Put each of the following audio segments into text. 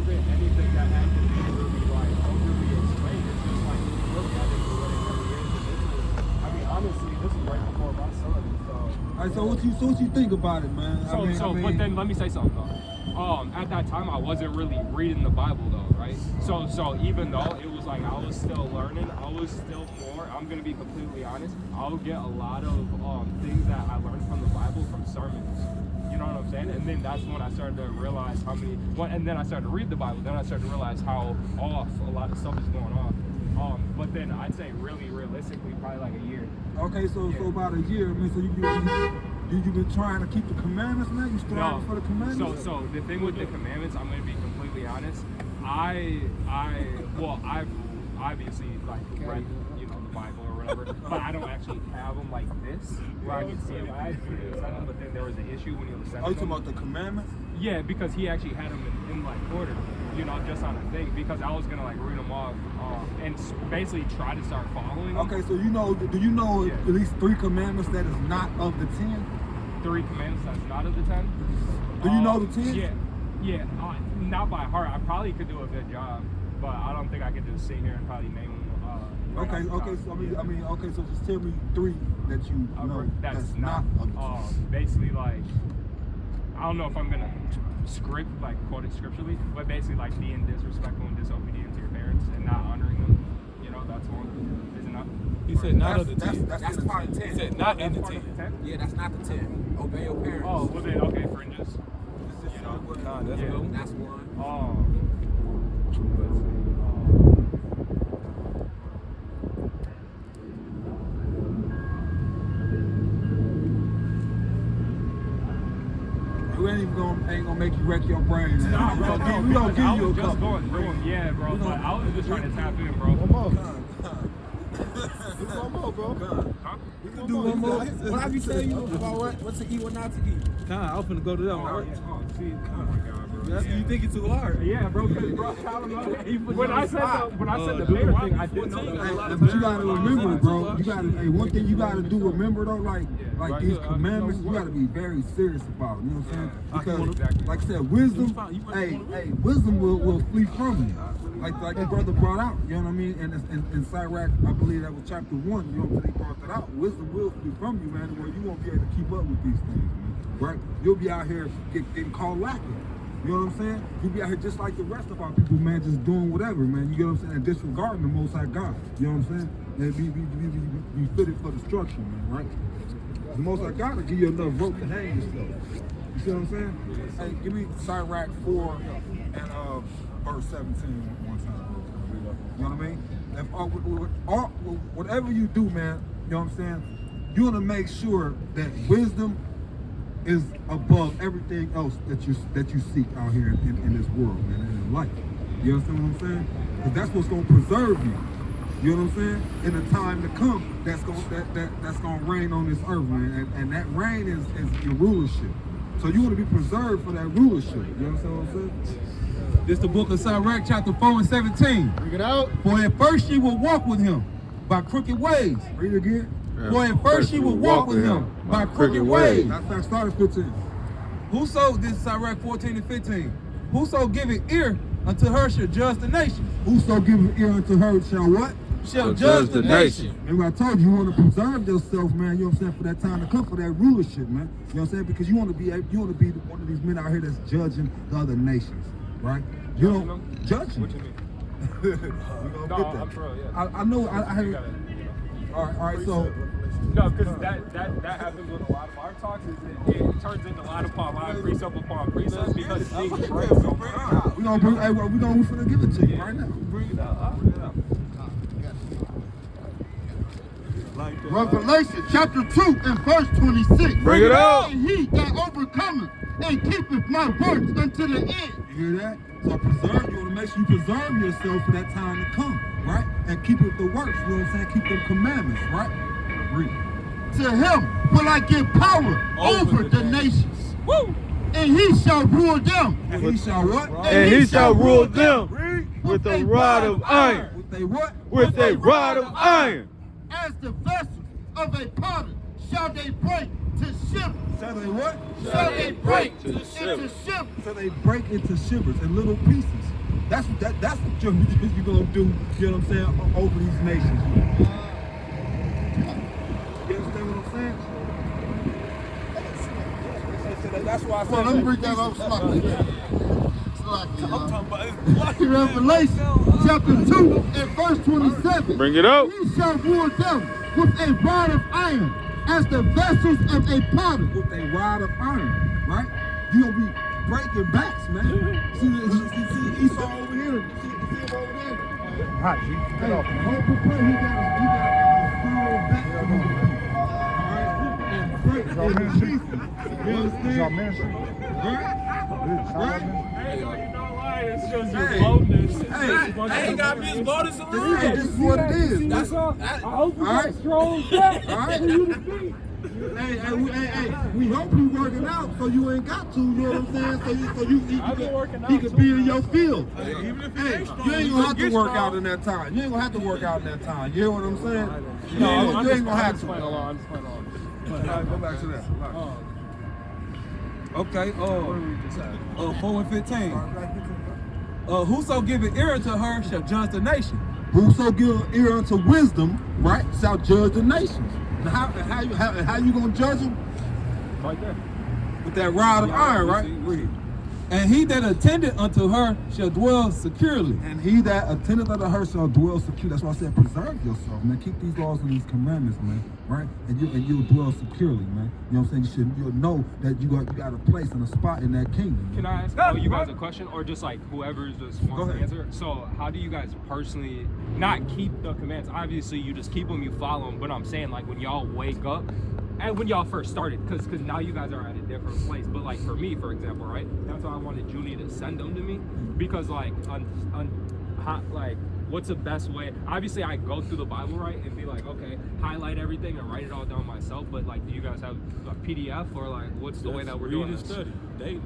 wasn't anything that had to be really like overly explained. It's just like look at it for what it really is. I mean, honestly, this is right before my son. So. All right, so what you think about it, man? But then let me say something though. At that time, I wasn't really reading the Bible though, right? So even though it was like I was still learning, I was still more. I'm gonna be completely honest. I'll get a lot of things that I learned from the Bible from sermons. You know what I'm saying? And then that's when I started to realize how many. And then I started to read the Bible. Then I started to realize how off a lot of stuff is going on. But then I'd say really realistically, probably like a year. Okay, so about a year. I mean, so you've been trying to keep the commandments, man? You striving for the commandments? So the thing with the commandments, I'm going to be completely honest. I've obviously like read, the Bible or whatever, but I don't actually have them like this, where I can see them. I had them, but then there was an issue when he was sending them. Oh, you talking about the commandments? Yeah, because he actually had them in like order, just on a thing, because I was going to like read them off and basically try to start following them. Okay, so do you know at least 3 commandments that is not of the 10? 3 commandments that's not of the 10? Do you know the 10? Yeah, not by heart. I probably could do a good job, but I don't think I could just sit here and probably name them. Okay. So so just tell me 3 that you know that's not basically like, I don't know if I'm gonna quote it scripturally, but basically like being disrespectful and disobedient to your parents and not honoring them. That's one. Is it not? He said not of the 10. That's part of the 10. He said not in the 10. Yeah, that's not the 10. Obey your parents. Oh, well then, okay, fringes. That's good. That's one. We ain't gonna make you wreck your brain. Nah, bro, we gonna give you a just couple. going through them. Yeah, bro, but I was just trying to tap in, bro. One more. One more, bro. Huh? You can do one more. What have you said about what to eat, what not to eat? I was finna go to them. Oh, yeah. See, oh my God, bro. You think it's too hard? Yeah, bro, because when I said the favorite thing, I didn't know that. But you gotta remember, bro. One thing you gotta do. Remember though, like these commandments, you gotta be very serious about them. You know what I'm saying? Because, like I said, wisdom. Wisdom will flee from you. Like the brother brought out. You know what I mean? And in Sirach, I believe that was chapter 1. You know what he brought that out. Wisdom will flee from you, man. Where you won't be able to keep up with these things, man. Right? You'll be out here getting called lacking. You know what I'm saying? You'll be out here just like the rest of our people, man, just doing whatever, man. You get what I'm saying? And disregarding the Most High God. You know what I'm saying? And be fitted for destruction, man, right? The Most High God will give you enough rope to hang yourself. You see what I'm saying? Hey, give me Sirach 4 and verse 17 one time. You know what I mean? Whatever you do, man, you know what I'm saying? You want to make sure that wisdom is above everything else that you seek out here in this world, man, in life. You understand what I'm saying? Because that's what's gonna preserve you. You know what I'm saying? In the time to come, that's gonna reign on this earth, man. And that reign is your rulership. So you want to be preserved for that rulership. You understand what I'm saying? This is the book of Sirach, chapter 4 and 17. Bring it out. For at first ye will walk with him by crooked ways. Read it again. For at first ye will walk with him by crooked ways. That's started 15. Whoso, this is Sirach 14 and 15. Whoso giveth ear unto her shall judge the nation. Whoso giveth ear unto her shall what? Shall judge the nation. And I told you, you want to preserve yourself, man. You know what I'm saying? For that time to come, for that rulership, man. You know what I'm saying? Because you want to be one of these men out here that's judging the other nations, right? You don't judge them. What you mean? We're gonna get that. I'm pro, yeah. I know. I heard. All right. So. No, because that happens with a lot of our talks. It turns into a lot of precept upon precept because things break so much. We're gonna give it to you right now. Bring it up. Revelation chapter 2 and verse 26. Bring it out. And he that overcometh and keepeth my works unto the end. You hear that? So preserve. You want to make sure you preserve yourself for that time to come, right? And keep it the works. You know what I'm saying? Keep the commandments, right? Read. To him will I give power over the nations. Woo! And he shall rule them. And he shall what? And he shall rule them with a rod of iron. With a what? With a rod of iron. As the vessels of a potter shall they break into shivers. Shall they what? Shall they break into shivers. shivers. So they break into shivers and little pieces. That's what you're gonna do. You know what I'm saying? Over these nations. You understand what I'm saying? That's why I said. Well, let me bring that up slightly. Revelation chapter 2 and verse 27. Bring it up. He shall rule them with a rod of iron, as the vessels of a potter. With a rod of iron, right? You gonna be breaking backs, man. See Esau over here. See him over there. Hot, G. Get off. Hope and pray he got a strong back. Alright? And break in pieces. You understand? Y'all ministry. Right? Hey, yo, you're not lying. It's just your Hey. boldness. I ain't got me as bold as a Hey, this is what it is. That's all. I hope you got Alright. a strong back Alright? for you to be. Hey, we hope you working out so you ain't got to, you know what I'm saying? I've been working out he could too. be in your field. Even if Hey, you ain't gonna have to work out in that time. You ain't gonna have to work out in that time. You hear what I'm saying? No, you ain't gonna have to. I'm just playing along. Go back to that. Okay, 4 and 15. Whoso giveth ear to her shall judge the nation. Whoso give ear unto wisdom, right, shall judge the nations. Now, how you gonna judge them? Right there. With that rod of iron, right? And he that attendeth unto her shall dwell securely. And he that attendeth unto her shall dwell secure. That's why I said preserve yourself, man. Keep these laws and these commandments, man. Right? And you'll dwell securely, man. You know what I'm saying? You'll know that you got a place and a spot in that kingdom. Can I ask you guys a question, or just like whoever just wants to ahead. answer? So, how do you guys personally not keep the commands? Obviously, you just keep them, you follow them. But I'm saying, like, when y'all wake up, and when y'all first started, because now you guys are at a different place. But like for me, for example, right? That's why I wanted Junie to send them to me, because like like what's the best way? Obviously, I go through the Bible, right, and be like, okay, highlight everything and write it all down myself. But like, do you guys have a PDF, or like, what's the way that we're doing this? Study daily.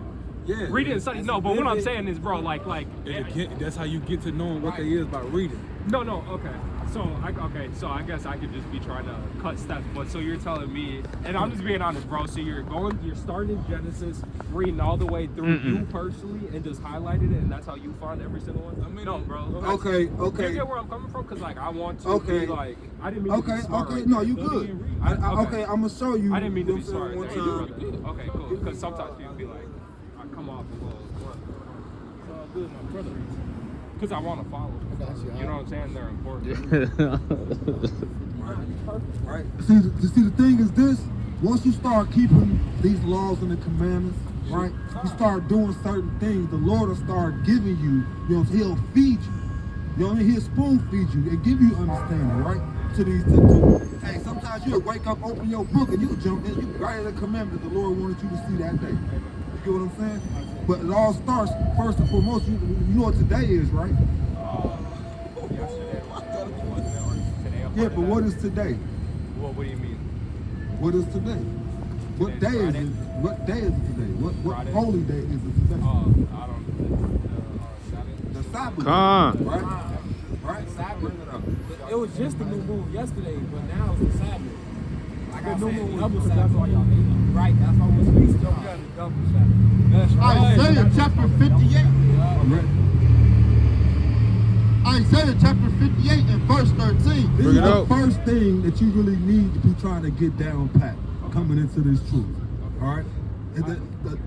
Yeah. Read it and study. No, but what I'm saying is, bro, like, That's how you get to knowing what they is by reading. no, okay. So I guess I could just be trying to cut steps. But so you're telling me, and I'm just being honest, bro. So you're starting in Genesis, reading all the way through you personally, and just highlighted it, and that's how you find every single one. I mean, no, bro. Okay. You get where I'm coming from? Because like I want to be like, I didn't mean to be smart. Okay. Right No, there. you good. Okay, I'm gonna show you. I didn't mean to be you know smart. what I'm There, saying, you brother. Okay, cool. Because sometimes people be like, I come off a little. It's all good, my brother. Because I want to follow. You know what I'm saying? They're important. Right. See, the thing is this: once you start keeping these laws and the commandments, right? You start doing certain things. The Lord will start giving you. You know, He'll feed you. You know what I mean? He'll spoon feed you and give you understanding, right? To these. Hey, sometimes you'll wake up, open your book, and you'll jump in. You write in a commandment that the Lord wanted you to see that day. You get what I'm saying? But it all starts first and foremost. You know what today is, right? Yesterday today. Yeah, but what is today? What do you mean? What is today? What day is it? What day is it today? What Friday. holy day is it today? I don't The Sabbath. Come. Right? Right? Sabbath. Bring it up. It was just the new moon yesterday, but now it's the Sabbath. Like I new said, moon double was- Sabbath. that's why y'all hate it. Right, that's why we're supposed to got a double Sabbath. That's Isaiah chapter 58. Isaiah chapter 58 and verse 13. This Bring is it the up. first thing that you really need to be trying to get down pat coming into this truth. All right?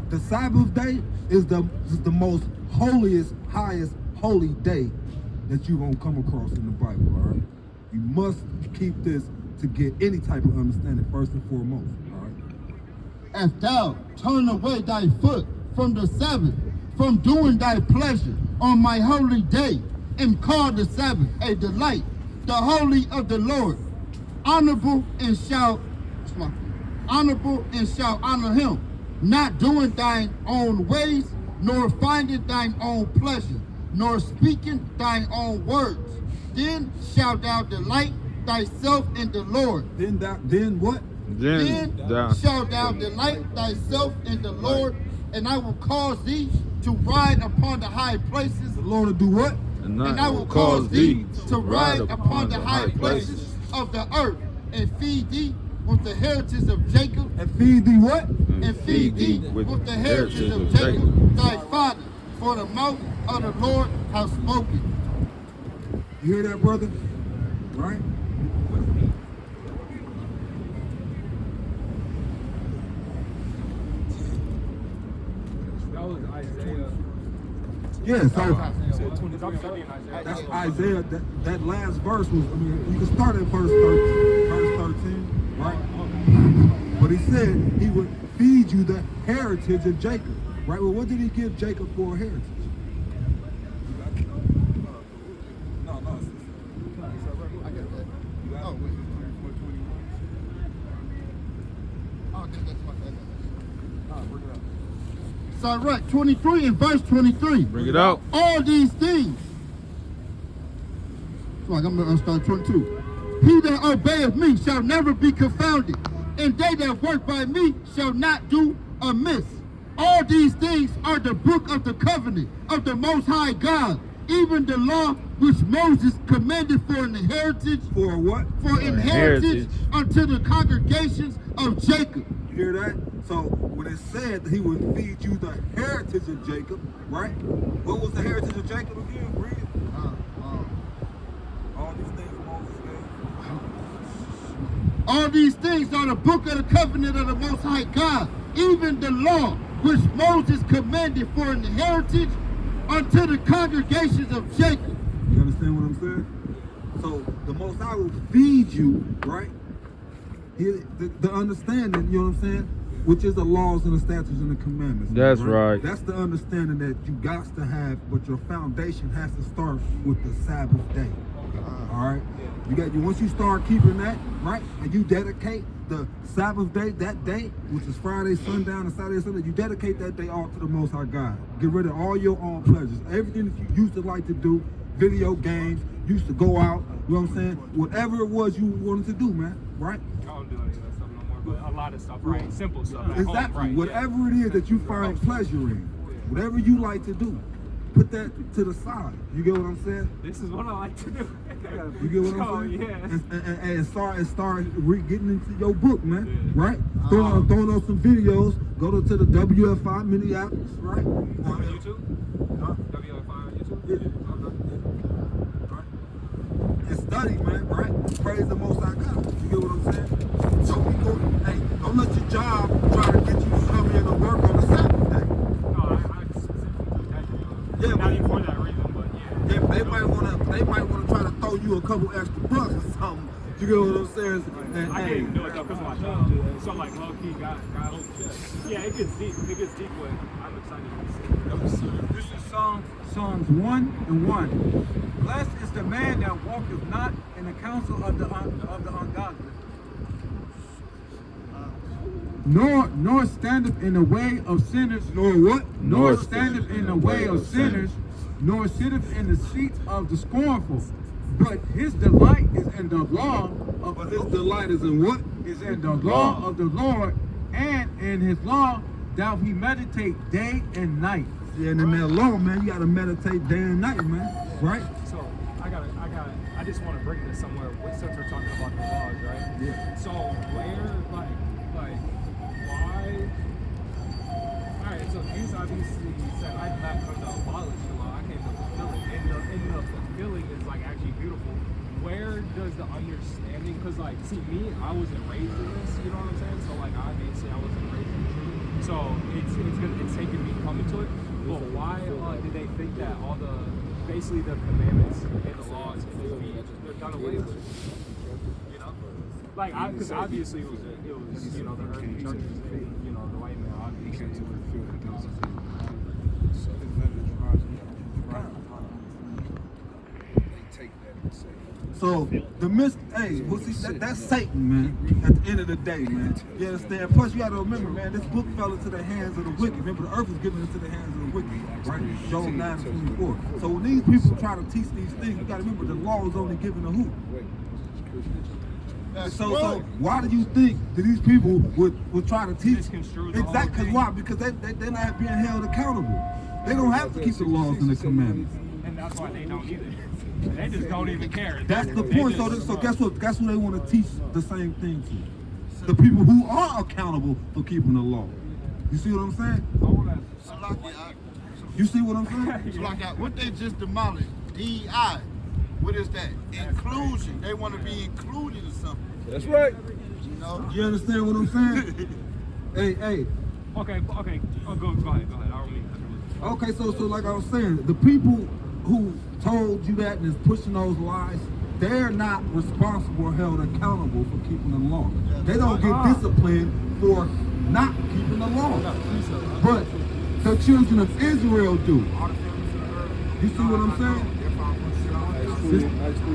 The Sabbath day is the most holiest, highest holy day that you're going to come across in the Bible. All right? You must keep this to get any type of understanding first and foremost. All right? If thou turn away thy foot from the Sabbath, from doing thy pleasure on my holy day, and call the Sabbath a delight, the holy of the Lord, honorable and shall honor him, not doing thine own ways, nor finding thine own pleasure, nor speaking thine own words. Then shalt thou delight thyself in the Lord. Then what? Then shalt thou delight thyself in the Lord, and I will cause thee to ride upon the high places. The Lord will do what? And I will cause thee to ride upon the high places of the earth, and feed thee with the heritage of Jacob, And feed thee what? and feed thee with the heritage of Jacob, thy father, for the mouth of the Lord hath spoken. You hear that, brother? Right? That was Isaiah. Yeah, so I'm studying Isaiah. that's Isaiah. That last verse was, I mean, you can start at verse 13, right? But he said he would feed you the heritage of Jacob, right? Well, what did he give Jacob for a heritage? I got that. Oh, wait. Oh, that's my bad. Sirach 23 and verse 23. Bring it out. All these things. Like I'm gonna start 22. He that obeyeth me shall never be confounded, and they that work by me shall not do amiss. All these things are the book of the covenant of the Most High God, even the law which Moses commanded for an inheritance, For what? for inheritance unto the congregations of Jacob. You hear that? So when it said that he would feed you the heritage of Jacob, right? What was the heritage of Jacob again? Read it. All these things Moses gave. All these things are the book of the covenant of the Most High God, even the law which Moses commanded for an inheritance unto the congregations of Jacob. You understand what I'm saying? So the Most High will feed you, right? The understanding, you know what I'm saying? Which is the laws and the statutes and the commandments. That's right. That's the understanding that you got to have, but your foundation has to start with the Sabbath day. All right? Once you start keeping that, right, and you dedicate the Sabbath day, that day, which is Friday, sundown, and Saturday, Sunday, you dedicate that day all to the Most High God. Get rid of all your own pleasures. Everything that you used to like to do, video games, used to go out, you know what I'm saying? Whatever it was you wanted to do, man, right? I don't do any of that stuff no more, but a lot of stuff, right? Simple stuff. At Exactly. home, right? Whatever it is that you find pleasure in, whatever you like to do, put that to the side. You get what I'm saying? This is what I like to do. You get what I'm saying? Yeah. And start getting into your book, man. Right? Throwing on some videos. Go to the WFI Minneapolis, right? On YouTube? WFI on YouTube? Yeah. Right? And study, man. Right? Praise the Most High God. You get what I'm saying? Don't let your job try to get you to come in and work on the Sabbath day. No, I specifically took that video. Yeah, Not even for that reason, but yeah. Yeah, they might wanna try to throw you a couple extra bucks or something. You get what I'm saying? And, I can't even do it though because of my job. So like low key, God, yeah, it gets deep. It gets deep, but I'm excited to see. This is Psalms 1:1. Blessed is the man that walketh not in the counsel of the ungodly, nor standeth in the way of sinners, nor what? nor standeth in the way of sinners, nor sitteth in the seat of the scornful. But his delight is in the law of But his delight is in what? is in the law of the Lord, and in his law doth he meditate day and night. Yeah, and in that law, man, you gotta meditate day and night, man. Right? So I just want to bring this somewhere since we're talking about the laws, right? Yeah. So where, like, why? All right. So Jesus obviously said, "I did not come to abolish the law. I came to fulfill it." And the fulfilling is like actually beautiful. Where does the understanding? Because like, see, me, I wasn't raised in this. You know what I'm saying? So like, obviously, I wasn't raised in the truth. So it's taken me coming to it. But why did they think that all the basically the commandments and the laws they're done away with? You know, like because obviously it was you know the early churches, you know the white man obviously. So that's Satan, man. At the end of the day, man. You understand? Plus, you got to remember, man, this book fell into the hands of the wicked. Remember, the earth was given into the hands of the wicked, right? Job 9:24. So when these people try to teach these things, you got to remember the law is only given to who? So why do you think that these people would try to teach? Exactly. Because why? Because they're not being held accountable. They don't have to keep the laws and the commandments. And that's why they don't either. They just don't even care. That's the point. So guess what? Guess who they want to teach the same thing to? the people who are accountable for keeping the law. You see what I'm saying? You see what I'm saying? What they just demolished, DEI. What is that? Inclusion. They want to be included in something. That's right. You know? You understand what I'm saying? Hey. Okay. Oh, go ahead. I don't mean to. Okay, so like I was saying, the people who told you that and is pushing those lies, they're not responsible or held accountable for keeping the law. They don't get disciplined for not keeping the law. But the children of Israel do. You see what I'm saying?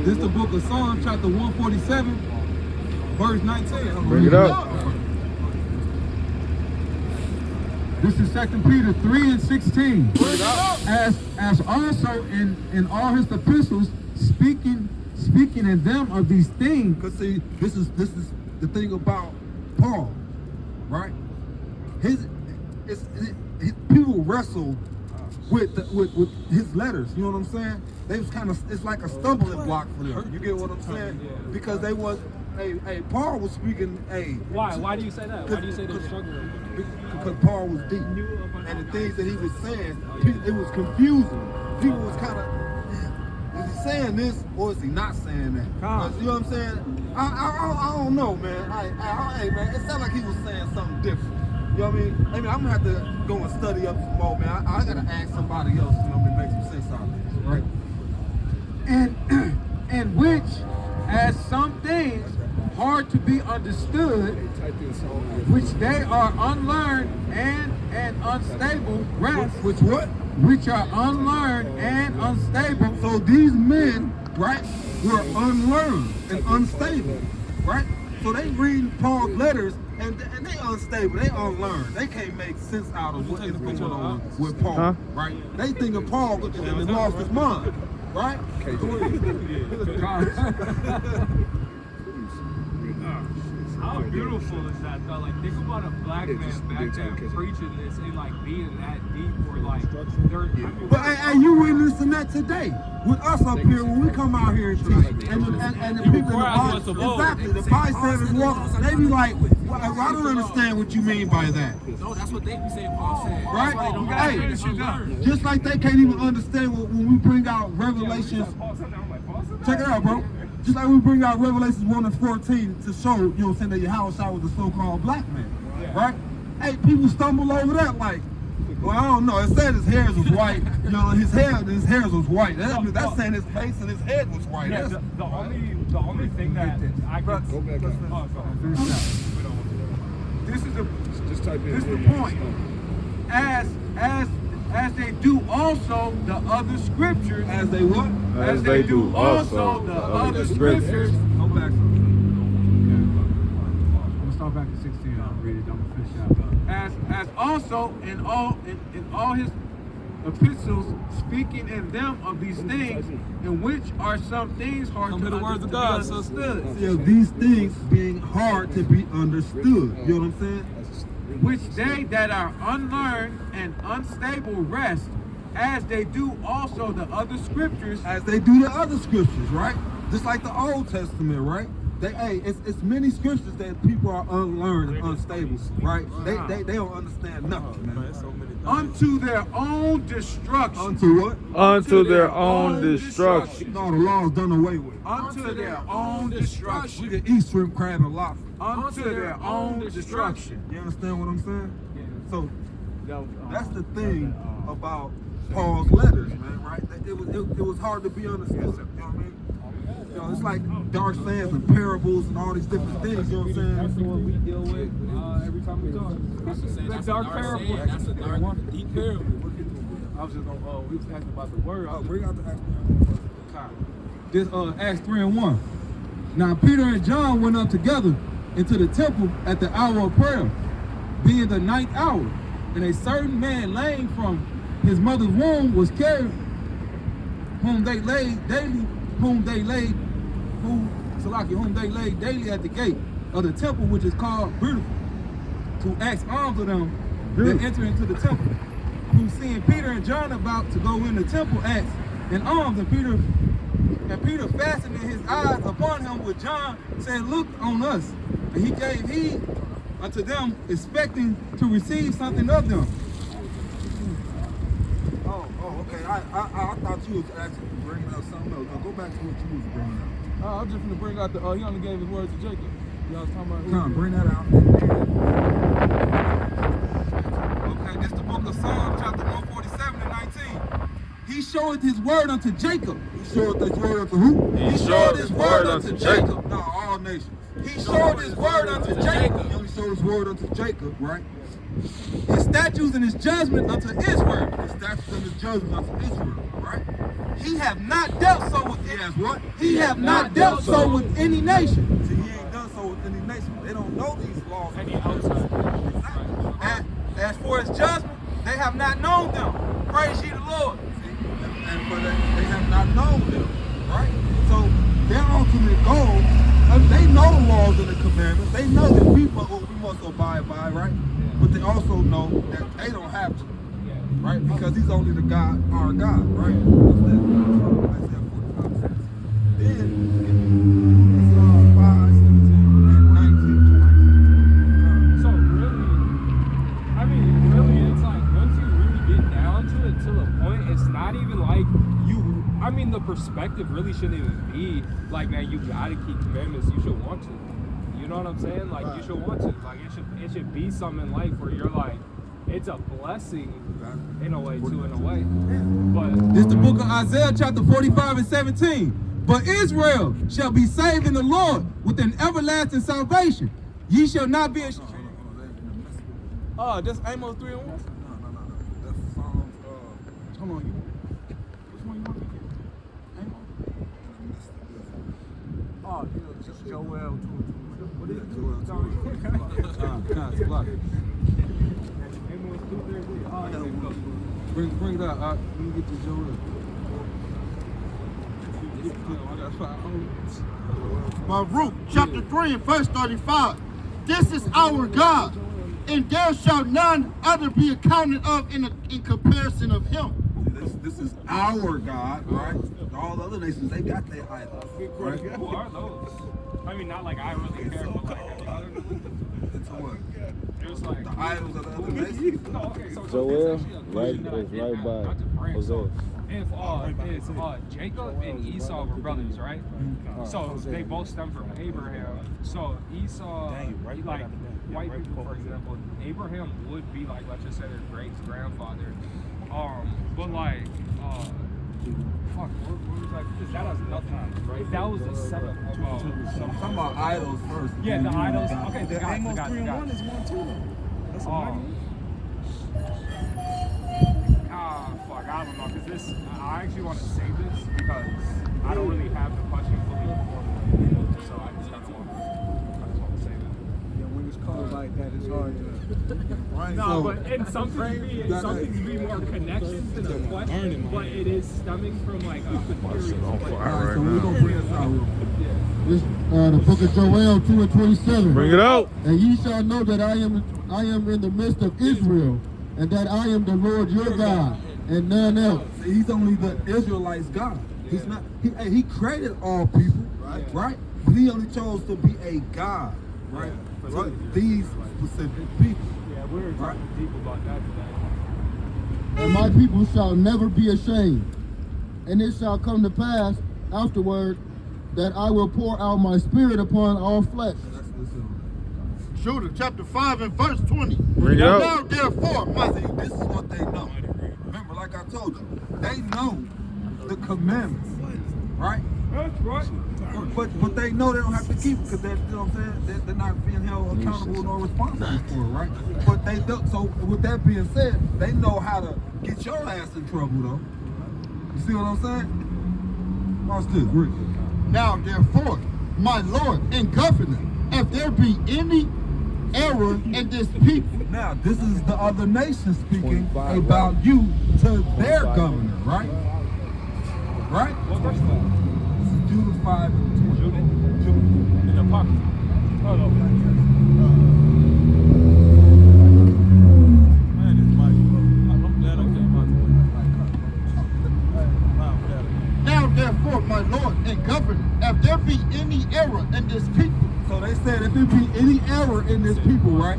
This the book of Psalms, chapter 147, verse 19. Bring it up. This is 2 Peter 3:16. As also in all his epistles, speaking in them of these things. Because see, this is the thing about Paul, right? His people wrestled with his letters. You know what I'm saying? They was it's like a stumbling block for them. You get what I'm saying? Because they was, Paul was speaking, Why do you say that? Why do you say they were struggling? because Paul was deep, and the things that he was saying, it was confusing. People was kind of, is he saying this or is he not saying that? 'Cause you know what I'm saying? I don't know, man. Hey, man, it sounded like he was saying something different. You know what I mean? I'm gonna have to go and study up some more, man. I gotta ask somebody else, you know what I mean, make some sense out of this, right? And which, as some things hard to be understood, which they are unlearned and unstable, Which what? which are unlearned and unstable. So these men, right, were unlearned and unstable, right? So they reading Paul's letters and they unstable, they unlearned. They can't make sense out of what is going on with Paul, right? They think of Paul and lost his mind, right? How beautiful is that though? Like think about a black man back then preaching this and like being that deep or like But hey, you witnessing that today with us up here when we come out here and teach, and the people in the bystanders, exactly, the bystanders walk, they be like, well, I don't understand what you mean by that. No, that's what they be saying. Paul said. Right? That's why they don't Hey, understand. just like they can't even understand when we bring out Revelations. Check it out, bro. Just like we bring out Revelations 1 and 14 to show, you know what I'm saying, that Yahweh was the so-called black man, right? Hey, people stumble over that like, well, I don't know. It said his hairs was white. You know, his hairs was white. That's saying his face and his head was white. Yeah, the only thing that I could Go back up. This is the Just type in. This is the point. As they do also the other scriptures. As they what? As they do also the other scriptures. Go back. I'm gonna start back at 16. I'll read it. I'm gonna finish out. As also in all his epistles, speaking in them of these things, in which are some things hard Come to to the words of be God, understood. Yeah, these things being hard to be understood. You know what I'm saying? Which they that are unlearned and unstable rest, as they do also the other scriptures. As they do the other scriptures, right? Just like the Old Testament, right? It's many scriptures that people are unlearned and unstable, right? They don't understand nothing, man. Unto their own destruction. Unto what? Unto their own destruction. No, the law is done away with. Unto their own destruction. We can eat shrimp, crab, and lobster. Unto their own destruction. You understand what I'm saying? So that's the thing about Paul's letters, man, right? It was hard to be understood. You know what I mean? You know, it's like dark sayings and parables and all these different things. You know what I'm saying? That's what we deal with every time we talk. That's dark parable. That's a dark, deep parable. I was just gonna, we was asking about the word. Bring out the This Acts 3:1. Now Peter and John went up together into the temple at the hour of prayer, being the 9th hour, and a certain man lame from his mother's womb was carried, whom they laid daily at the gate of the temple, which is called Beautiful, to ask alms of them that enter into the temple. Who seeing Peter and John about to go in the temple asked and alms, and Peter fastening his eyes upon him with John said, "Look on us." And he gave heed unto them, expecting to receive something of them. Oh, okay. I thought you was actually bringing up something else. Now go back to what you was bringing up. I'm just gonna bring out the. He only gave his word to Jacob. Y'all was talking about. Come on, bring that out. Okay, this the book of Psalms, chapter 147 and 19. He showed his word unto Jacob. He showed his word unto who? He showed his word unto Jacob. No, all nations. He showed his word unto Jacob. He only showed his word unto Jacob, right? His statutes and his judgment unto Israel. His statutes and his judgment unto Israel, right? He have not dealt so with. He has what? He have not dealt so with any nation. See, he ain't done so with any nation. They don't know these laws. Any outside. As for his judgment, they have not known them. Praise ye the Lord. And for that, they have not known them, right? So their ultimate goal, they know the laws and the commandments. They know that we must abide by, right? But they also know that they don't have to, right? Because he's only the God, our God, right? Isaiah 45:17. Then Psalm 5:17 and 19:20. So really, I mean, really, it's like once you really get down to it, to the point, it's not even like you. I mean, the perspective really shouldn't even be like, man, you gotta keep commandments. You should want to. You know what I'm saying? Like, you should want to. Like, it should be something in life where you're like, it's a blessing in a way too, in a way. But This the book of Isaiah, chapter 45 and 17. But Israel shall be saved in the Lord with an everlasting salvation. Ye shall not be ashamed. Oh, that's Amos 3 and 1. No. That's Psalms. Hold on, you. Which one you want me to get? Amos. Oh, yeah, just Joel 2 and 2. What is it? Bring it out. Let me get to Joel. Baruch chapter 3 and verse 35. This is our God, and there shall none other be accounted of in comparison of him. This is our God, right? All the other nations, they got their idols, right? who are those? I mean, not like I really care, but like, Into what? there's like The idols of the other nations? No, okay, so Joel, it's actually a right, question that I is did right have, by not to brag. So Hosea. if Jacob and Esau were brothers, right? So they both stem from Abraham. So Esau, like white people, for example, Abraham would be like, let's just say their great grandfather. But like, fuck, what was that? Because that has nothing. Right? That was the seventh. I'm talking about idols first. Yeah, the idols. Okay, the gods. Amos 3 and 1 is one too. That's a mighty one. Fuck, I don't know, because this, I actually want to save this because I don't really have the question fully informed, so I just want to save it. Yeah, when it's cold like that, it's hard to. Right? No, So, but and something to be more connections than a question, but it is stemming from like a theory. all right, so we're going to bring this out real quick. This the book of Joel 2 and 27. Bring it out. And ye shall know that I am in the midst of Israel, and that I am the Lord your God, and none else. See, he's only the Israelites' God. He's not. He created all people, right? But he only chose to be a God, right? Right? These specific people. Yeah, we were talking deep about that today. And my people shall never be ashamed. And it shall come to pass afterward that I will pour out my spirit upon all flesh. Shooter, chapter 5 and verse 20. Bring it out. Now therefore, This is what they know. Remember, like I told you, they know the commandments, right? That's right. But they know they don't have to keep it because they're, you know what I'm saying, they're not being held accountable nor responsible for it, right? But they do. So with that being said, they know how to get your ass in trouble, though. You see what I'm saying? Watch this, Rick. now therefore, my Lord and Governor, if there be any error in this people, Now, this is the other nation speaking about you to their governor, right? Right? What verse is that? This is Judah 5 and 20. In the pocket. Oh, no. now therefore, my Lord and Governor, if there be any error in this people, So So they said if there be any error in this people, right?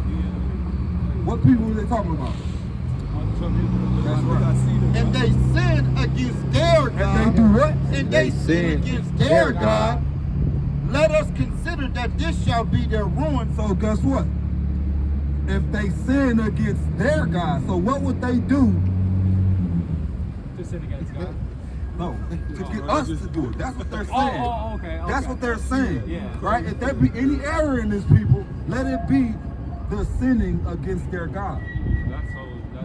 What people are they talking about? That's right. And they sin against their God. And they do what? And they sin against their God. Let us consider that this shall be their ruin. So guess what? If they sin against their God, so what would they do? To sin against God. No, to get us to do it. That's what they're saying. Okay. That's what they're saying. Yeah. Right? If there be any error in this people, let it be the sinning against their God.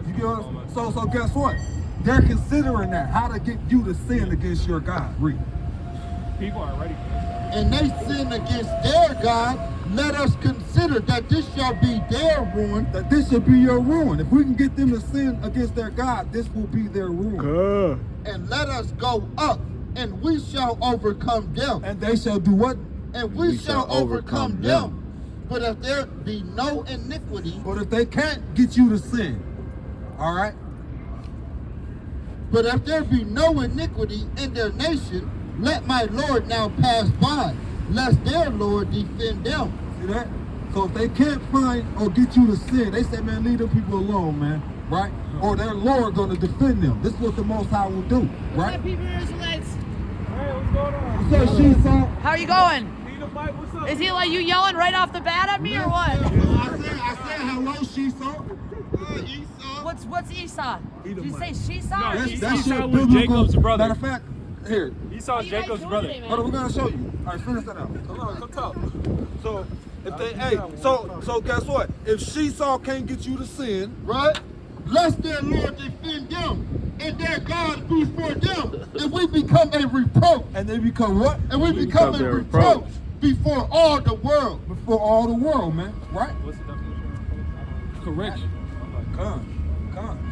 You get what I'm saying? So guess what? They're considering that, how to get you to sin against your God. Read. People are ready for this. And they sin against their God. Let us consider that this shall be their ruin. That this should be your ruin. If we can get them to sin against their God, this will be their ruin. And let us go up, and we shall overcome them. And they shall do what? And we shall overcome them. But if there be no iniquity. But if they can't get you to sin, all right? But if there be no iniquity in their nation, let my Lord now pass by, lest their Lord defend them. See that? So if they can't find or get you to sin, they say, man, leave them people alone, man, right? Or their Lord gonna defend them. This is what the Most High will do, right? What's up, people, Israelites? Hey, what's going on? What's up, Sheeshaw? How are you going? Need a mic? What's up? Is he like you yelling right off the bat at me or what? I said hello, Sheeshaw. Esau. What's Esau? Did you say Sheeshaw? No, or Esau Esau? was Jacob's brother. Matter of fact, here. Esau's Jacob's brother. Hold on, we're gonna show you. All right, finish that out. Come on, come talk. So if they, so guess what? If Sheeshaw can't get you to sin, Right? Lest their Lord defend them, and their God be for them. And we become a reproach. And they become what? And we become a reproach before all the world. Before all the world, man, right? What's the definition? correction. Come.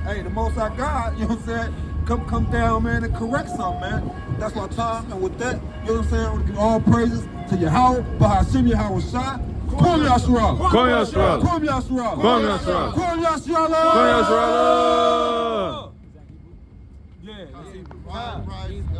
Hey, the Most High God, you know what I'm saying? Come down, man, and correct something, man. That's my time. And with that, you know what I'm saying? We give all praises to Yahweh, Bahashim Yahweh Shah. Kwam Yashua. Kwam Yashua. Kwam Yashua. Kwam Yashua. Kwam Yashua. Kwam Yashua.